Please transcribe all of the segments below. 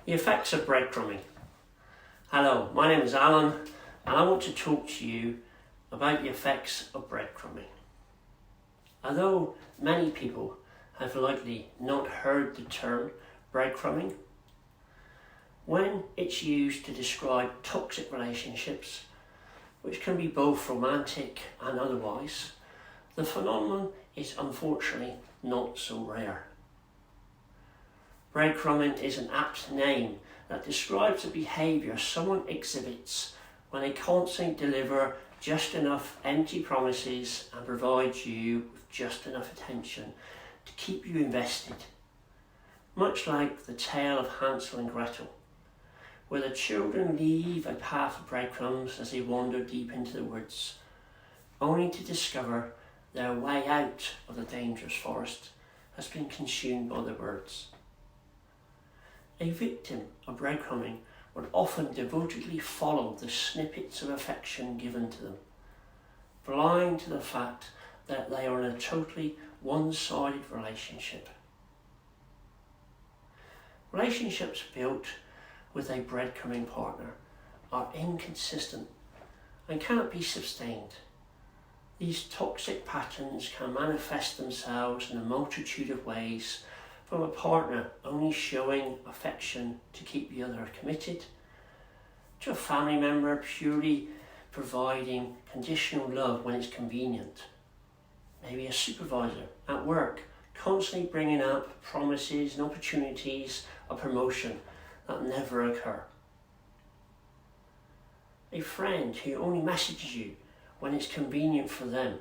The effects of breadcrumbing. Hello, my name is Alan and I want to talk to you about the effects of breadcrumbing. Although many people have likely not heard the term breadcrumbing, when it's used to describe toxic relationships, which can be both romantic and otherwise, the phenomenon is unfortunately not so rare. Breadcrumbing is an apt name that describes the behaviour someone exhibits when they constantly deliver just enough empty promises and provide you with just enough attention to keep you invested. Much like the tale of Hansel and Gretel, where the children leave a path of breadcrumbs as they wander deep into the woods, only to discover their way out of the dangerous forest has been consumed by the birds. A victim of breadcrumbing would often devotedly follow the snippets of affection given to them, blind to the fact that they are in a totally one-sided relationship. Relationships built with a breadcrumbing partner are inconsistent and cannot be sustained. These toxic patterns can manifest themselves in a multitude of ways, from a partner only showing affection to keep the other committed, to a family member purely providing conditional love when it's convenient. Maybe a supervisor at work constantly bringing up promises and opportunities of promotion that never occur. A friend who only messages you when it's convenient for them,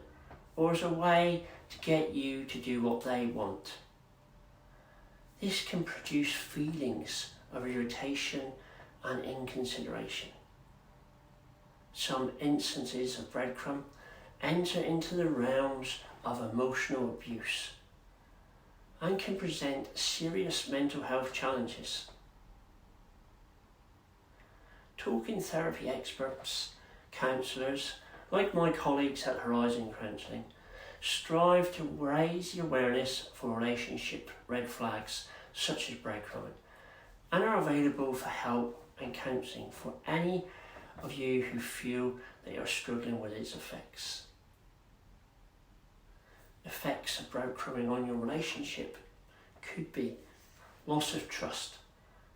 or as a way to get you to do what they want. This can produce feelings of irritation and inconsideration. Some instances of breadcrumb enter into the realms of emotional abuse and can present serious mental health challenges. Talking therapy experts, counsellors, like my colleagues at Horizon Counselling, strive to raise the awareness for relationship red flags such as breadcrumbing and are available for help and counselling for any of you who feel they are struggling with its effects. Effects of breadcrumbing on your relationship could be loss of trust.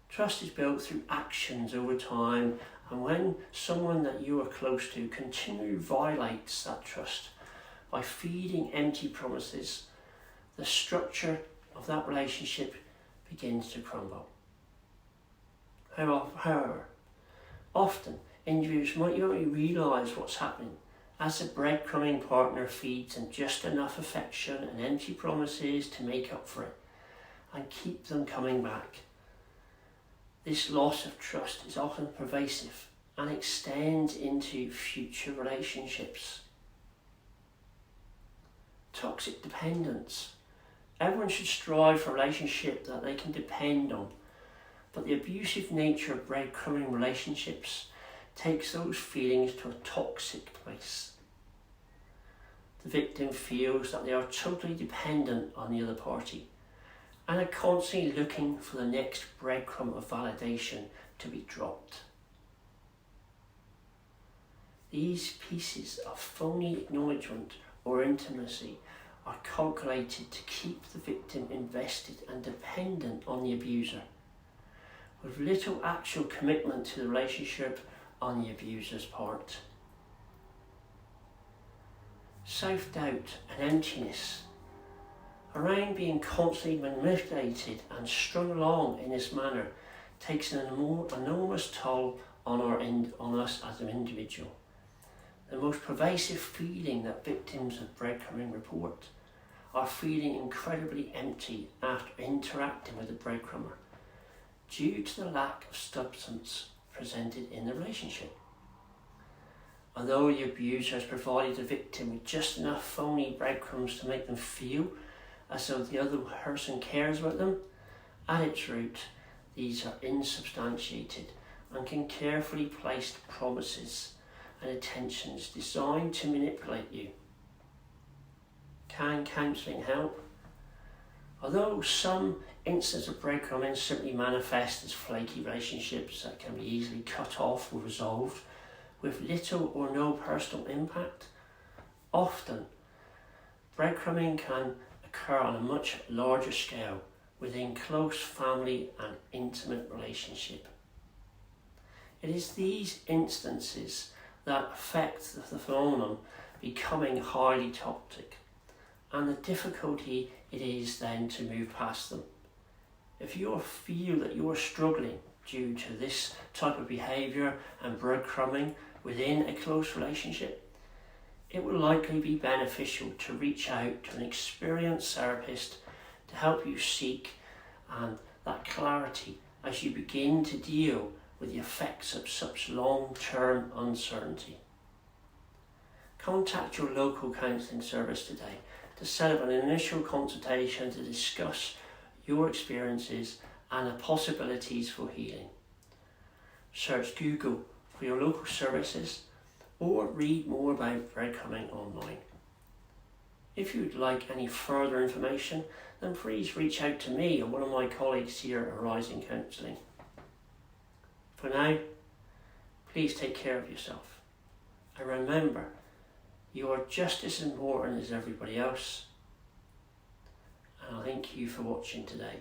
Trust is built through actions over time, and when someone that you are close to continually violates that trust by feeding empty promises, the structure of that relationship begins to crumble. However, often individuals might not even realise what's happening as the breadcrumbing partner feeds them just enough affection and empty promises to make up for it and keep them coming back. This loss of trust is often pervasive and extends into future relationships. Toxic dependence. Everyone should strive for a relationship that they can depend on, but the abusive nature of breadcrumbing relationships takes those feelings to a toxic place. The victim feels that they are totally dependent on the other party and are constantly looking for the next breadcrumb of validation to be dropped. These pieces of phony acknowledgement or intimacy are calculated to keep the victim invested and dependent on the abuser, with little actual commitment to the relationship on the abuser's part. Self-doubt and emptiness around being constantly manipulated and strung along in this manner takes an enormous toll on us as an individual. The most pervasive feeling that victims of breadcrumbing report are feeling incredibly empty after interacting with the breadcrumber due to the lack of substance presented in the relationship. Although the abuser has provided the victim with just enough phony breadcrumbs to make them feel as though the other person cares about them, at its root, these are insubstantiated and can carefully placed promises and attentions designed to manipulate you. Can counselling help? Although some Instances of breadcrumbing simply manifest as flaky relationships that can be easily cut off or resolved with little or no personal impact. Often, breadcrumbing can occur on a much larger scale within close family and intimate relationship. It is these instances that affect the phenomenon becoming highly toxic, and the difficulty it is then to move past them. If you feel that you are struggling due to this type of behaviour and breadcrumbing within a close relationship, it will likely be beneficial to reach out to an experienced therapist to help you seek and that clarity as you begin to deal with the effects of such long-term uncertainty. Contact your local counselling service today to set up an initial consultation to discuss your experiences and the possibilities for healing. Search Google for your local services or read more about breadcrumbing online. If you'd like any further information, then please reach out to me or one of my colleagues here at Horizon Counselling. For now, please take care of yourself. And remember, you are just as important as everybody else. And I thank you for watching today.